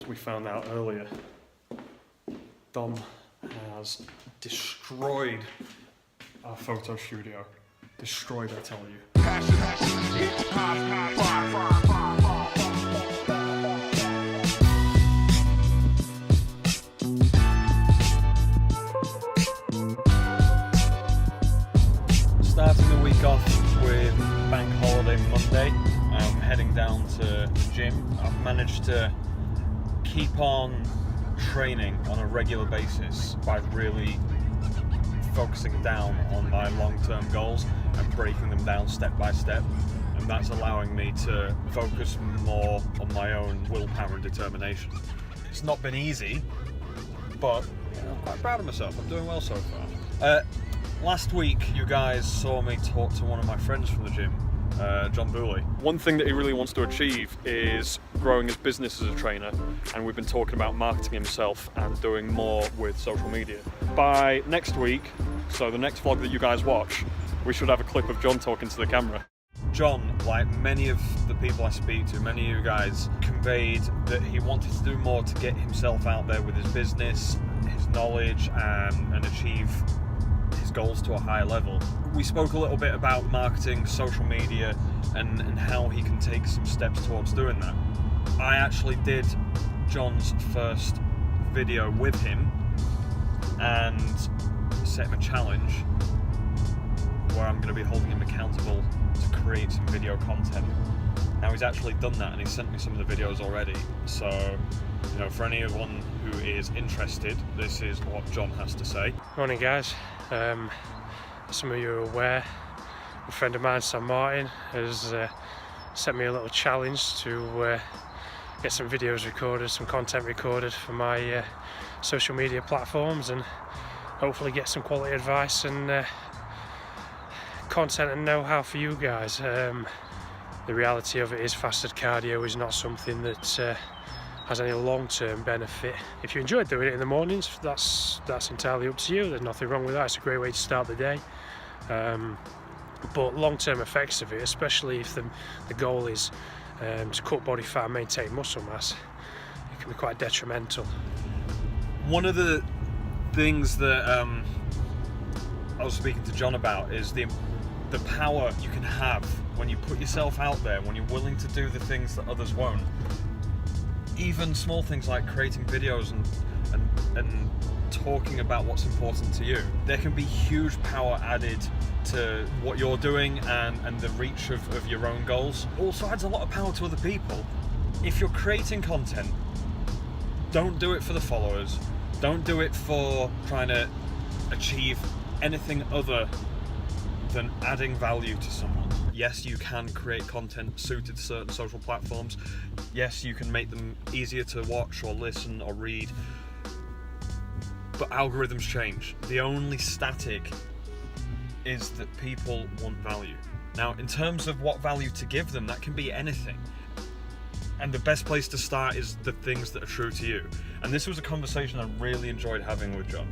we found out earlier, Dom has destroyed our photo studio. Destroyed, I tell you. Starting the week off with Bank Holiday Monday, I'm heading down to the gym. I've managed to keep on training on a regular basis by really focusing down on my long-term goals and breaking them down step by step, and that's allowing me to focus more on my own willpower and determination. It's not been easy, but I'm quite proud of myself. I'm doing well so far. Last week you guys saw me talk to one of my friends from the gym, John Booley. One thing that he really wants to achieve is growing his business as a trainer, and we've been talking about marketing himself and doing more with social media. By next week, so the next vlog that you guys watch, we should have a clip of John talking to the camera. John, like many of the people I speak to, many of you guys, conveyed that he wanted to do more to get himself out there with his business, his knowledge, and achieve his goals to a higher level. We spoke a little bit about marketing, social media, and how he can take some steps towards doing that. I actually did John's first video with him and set him a challenge where I'm going to be holding him accountable to create some video content. Now he's actually done that and he sent me some of the videos already, so you know, for anyone who is interested, this is what John has to say. Morning guys, as some of you are aware, a friend of mine, Sam Martin, has sent me a little challenge to get some videos recorded, some content recorded for my social media platforms, and hopefully get some quality advice and content and know-how for you guys. The reality of it is fasted cardio is not something that has any long-term benefit. If you enjoy doing it in the mornings, that's entirely up to you. There's nothing wrong with that. It's a great way to start the day. But long-term effects of it, especially if the goal is to cut body fat and maintain muscle mass, it can be quite detrimental. One of the things that I was speaking to John about is the power you can have when you put yourself out there, when you're willing to do the things that others won't. Even small things like creating videos and talking about what's important to you. There can be huge power added to what you're doing and the reach of your own goals. Also adds a lot of power to other people. If you're creating content, don't do it for the followers. Don't do it for trying to achieve anything other than adding value to someone. Yes, you can create content suited to certain social platforms. Yes, you can make them easier to watch or listen or read. But algorithms change. The only static is that people want value. Now, in terms of what value to give them, that can be anything. And the best place to start is the things that are true to you. And this was a conversation I really enjoyed having with John,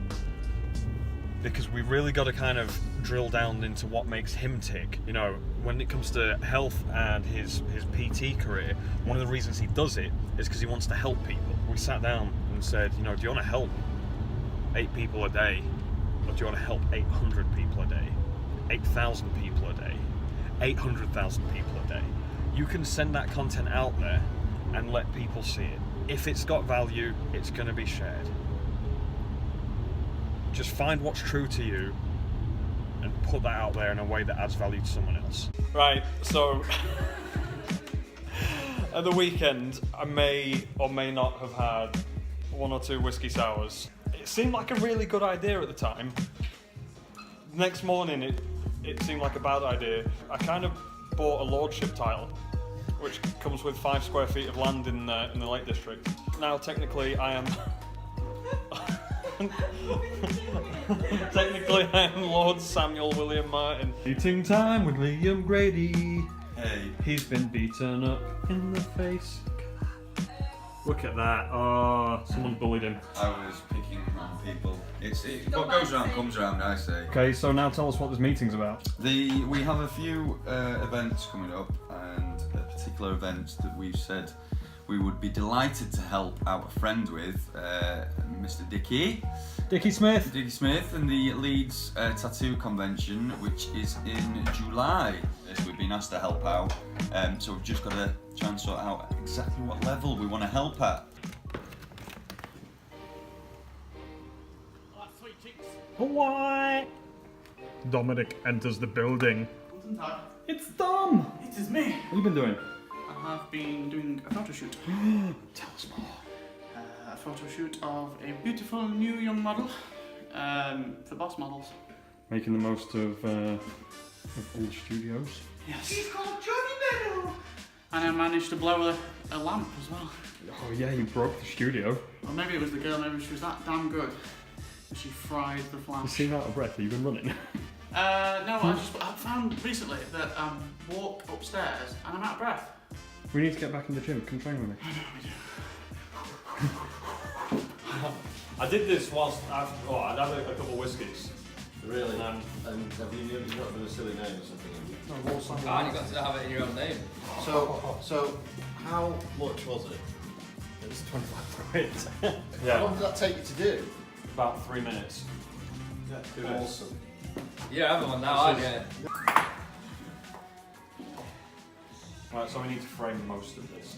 because we really got to kind of drill down into what makes him tick. You know, when it comes to health and his PT career, one of the reasons he does it is because he wants to help people. We sat down and said, you know, do you want to help 8 people a day, or do you want to help 800 people a day, 8,000 people a day, 800,000 people a day? You can send that content out there and let people see it. If it's got value, it's going to be shared. Just find what's true to you and put that out there in a way that adds value to someone else. Right, so at the weekend, I may or may not have had 1 or 2 whiskey sours. It seemed like a really good idea at the time. The next morning, it seemed like a bad idea. I kind of bought a lordship title, which comes with 5 square feet of land in the Lake District. Now, technically, I am... Technically, I am Lord Samuel William Martin. Eating time with Liam Grady. Hey. He's been beaten up in the face. Look at that. Oh, someone bullied him. I was picking on people. What goes around comes around, I say. Okay, so now tell us what this meeting's about. We have a few events coming up, and particular events that we've said we would be delighted to help out a friend with, Mr. Dickie Smith and the Leeds Tattoo Convention, which is in July. We've been asked to help out, so we've just got to try and sort out exactly what level we want to help at. What? Dominic enters the building. Guten Tag. It's Dom! It is me. What have you been doing? I have been doing a photo shoot. Tell us more. A photo shoot of a beautiful new young model for Boss Models. Making the most of old studios. Yes. He's called Johnny Meadow. And I managed to blow a lamp as well. Oh yeah, you broke the studio. Or maybe it was the girl, maybe she was that damn good. She fried the You flash. seem out of breath, have you been running? No, I found recently that walk upstairs and I'm out of breath. We need to get back in the gym, come train with me. I did this whilst I'd had a couple of whiskies. Really? And have you not done a silly name or something? Have you? And you got to have it in your own name. So how much was it? It was 25 quid. How Yeah, long did that take you to do? about 3 minutes. Awesome. You have one now, aren't you? Right, so we need to frame most of this.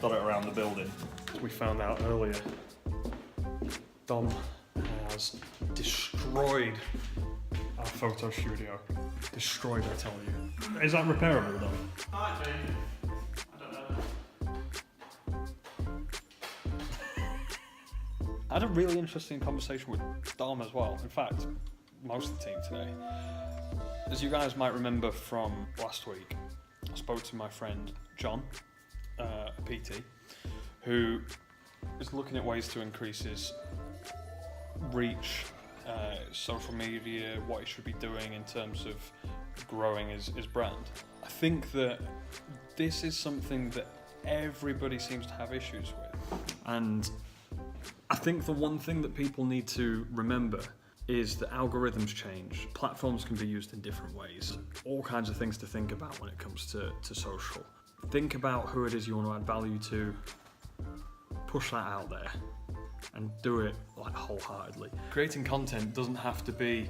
Got it around the building. As we found out earlier, Dom has destroyed our photo studio. Destroyed, I tell you. Is that repairable, Dom? I don't know. I had a really interesting conversation with Dom as well. In fact, most of the team today. As you guys might remember from last week, I spoke to my friend John, a PT, who is looking at ways to increase his reach, social media, what he should be doing in terms of growing his brand. I think that this is something that everybody seems to have issues with. And I think the one thing that people need to remember is that algorithms change, platforms can be used in different ways, all kinds of things to think about when it comes to social. Think about who it is you want to add value to, push that out there, and do it like wholeheartedly. Creating content doesn't have to be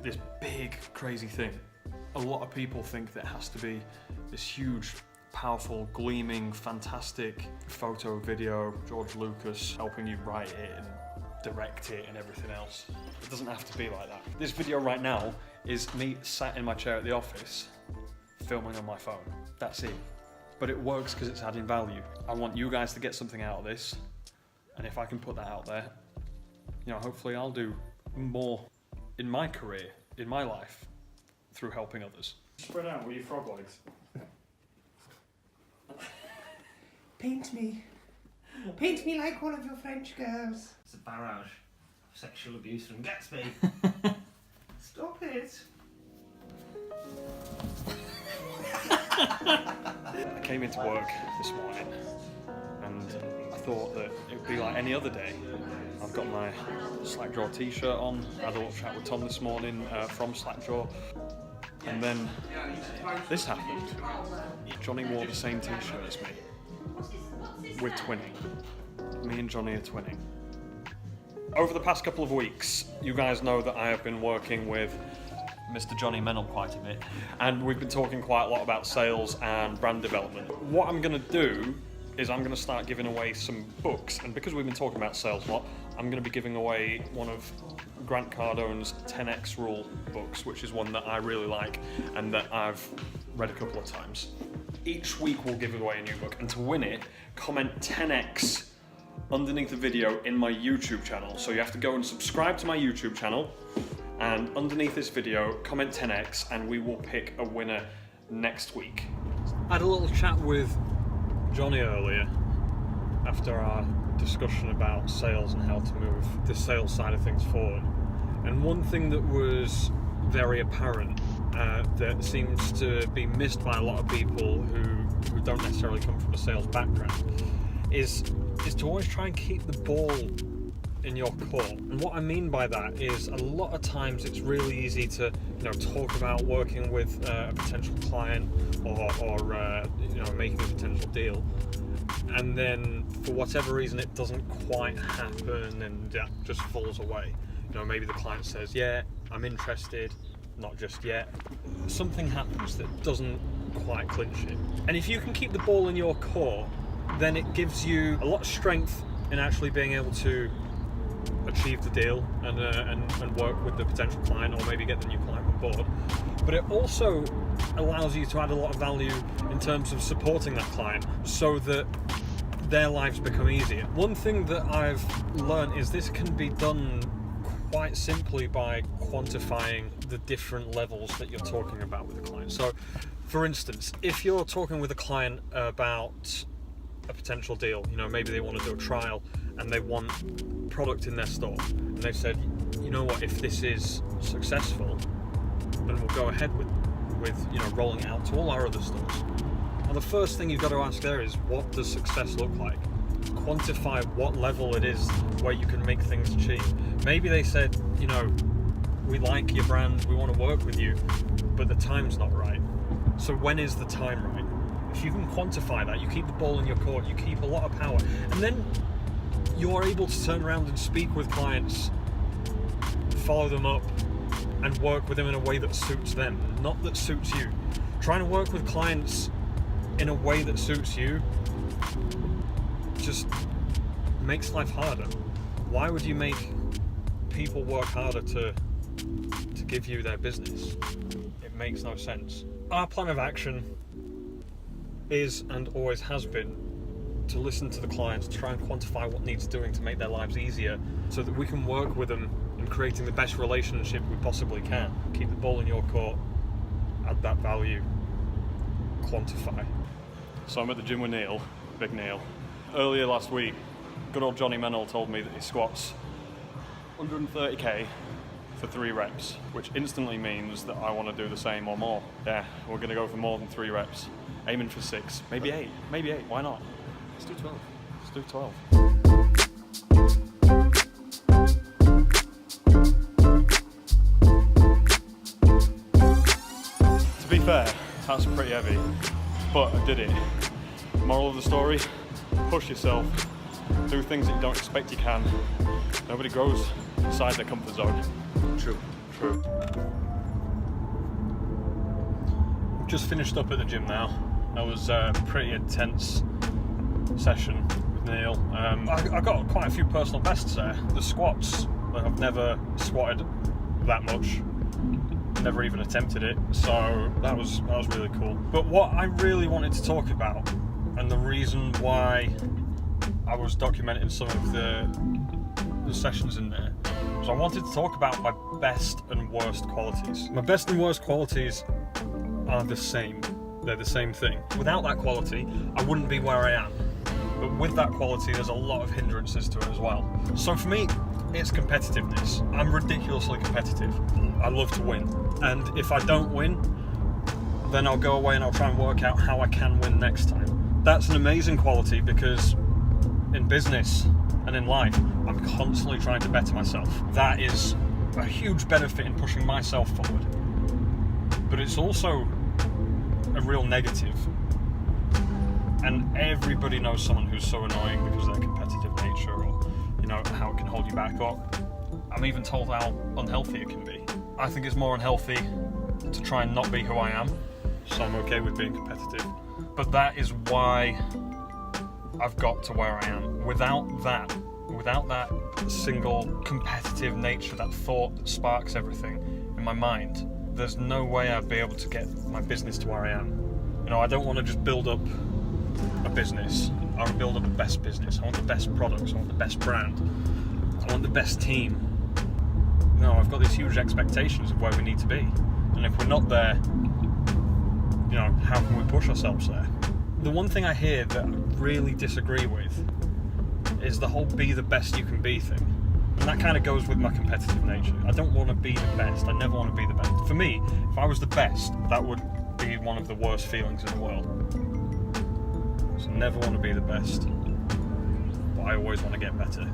this big, crazy thing. A lot of people think that it has to be this huge, powerful, gleaming, fantastic photo, video, George Lucas helping you write it and direct it and everything else. It doesn't have to be like that. This video right now is me sat in my chair at the office, filming on my phone. That's it. But it works because it's adding value. I want you guys to get something out of this, and if I can put that out there, you know, hopefully I'll do more in my career, in my life, through helping others. Spread out with your frog legs. Paint me. Paint me like one of your French girls. It's a barrage of sexual abuse from Gatsby. Stop it. I came into work this morning and I thought that it would be like any other day. I've got my Slackjaw t-shirt on. I had a little chat with Tom this morning from Slackjaw. And then this happened. Johnny wore the same t-shirt as me. We're twinning. Me and Johnny are twinning. Over the past couple of weeks, you guys know that I have been working with Mr. Johnny Mennell quite a bit, and we've been talking quite a lot about sales and brand development. What I'm going to do is I'm going to start giving away some books, and because we've been talking about sales a lot, I'm going to be giving away one of Grant Cardone's 10X Rule books, which is one that I really like and that I've read a couple of times. Each week we'll give away a new book, and to win it, comment 10X underneath the video in my YouTube channel. So you have to go and subscribe to my YouTube channel, and underneath this video, comment 10X, and we will pick a winner next week. I had a little chat with Johnny earlier after our discussion about sales and how to move the sales side of things forward. And one thing that was very apparent that seems to be missed by a lot of people who don't necessarily come from a sales background is to always try and keep the ball in your court. And what I mean by that is a lot of times it's really easy to talk about working with a potential client or making a potential deal, and then for whatever reason it doesn't quite happen and that just falls away. Maybe the client says, yeah, I'm interested, not just yet. Something happens that doesn't quite clinch it. And if you can keep the ball in your court, then it gives you a lot of strength in actually being able to achieve the deal and work with the potential client, or maybe get the new client on board. But it also allows you to add a lot of value in terms of supporting that client so that their lives become easier. One thing that I've learned is this can be done quite simply by quantifying the different levels that you're talking about with a client. So, for instance, if you're talking with a client about a potential deal, maybe they want to do a trial and they want product in their store, and they've said, you know what, if this is successful, then we'll go ahead with rolling it out to all our other stores. Well, the first thing you've got to ask there is, what does success look like? Quantify what level it is where you can make things cheap. Maybe they said, we like your brand, we want to work with you, but the time's not right. So when is the time right? If you can quantify that, you keep the ball in your court, you keep a lot of power, and then you're able to turn around and speak with clients, follow them up, and work with them in a way that suits them, not that suits you. Trying to work with clients in a way that suits you just makes life harder. Why would you make people work harder to give you their business? It makes no sense. Our plan of action is, and always has been, to listen to the clients, try and quantify what needs doing to make their lives easier, so that we can work with them in creating the best relationship we possibly can. Keep the ball in your court, add that value, quantify. So I'm at the gym with Neil, Big Neil. Earlier last week, good old Johnny Mennell told me that he squats 130k for 3 reps, which instantly means that I want to do the same or more. Yeah, we're going to go for more than 3 reps, aiming for 6, maybe 8, why not? Let's do 12. Let's do 12. To be fair, that's pretty heavy, but I did it. Moral of the story, push yourself, do things that you don't expect you can. Nobody grows inside their comfort zone. True. Just finished up at the gym now. That was a pretty intense session with Neil. I got quite a few personal bests there. The squats, I've never squatted that much. Never even attempted it, so that was really cool. But what I really wanted to talk about, and the reason why I was documenting some of the sessions in there, was I wanted to talk about my best and worst qualities. My best and worst qualities are the same. They're the same thing. Without that quality, I wouldn't be where I am. But with that quality, there's a lot of hindrances to it as well. So for me, it's competitiveness. I'm ridiculously competitive. I love to win. And if I don't win, then I'll go away and I'll try and work out how I can win next time. That's an amazing quality, because in business and in life, I'm constantly trying to better myself. That is a huge benefit in pushing myself forward. But it's also a real negative. And everybody knows someone who's so annoying because of their competitive nature, or how it can hold you back, or I'm even told how unhealthy it can be. I think it's more unhealthy to try and not be who I am, so I'm okay with being competitive. But that is why I've got to where I am. Without that single competitive nature, that thought that sparks everything in my mind, there's no way I'd be able to get my business to where I am. I don't want to just build up a business. I want to build up the best business. I want the best products. I want the best brand. I want the best team. I've got these huge expectations of where we need to be. And if we're not there, how can we push ourselves there? The one thing I hear that I really disagree with is the whole be the best you can be thing. And that kind of goes with my competitive nature. I don't want to be the best. I never want to be the best. For me, if I was the best, that would be one of the worst feelings in the world. So never want to be the best, but I always want to get better.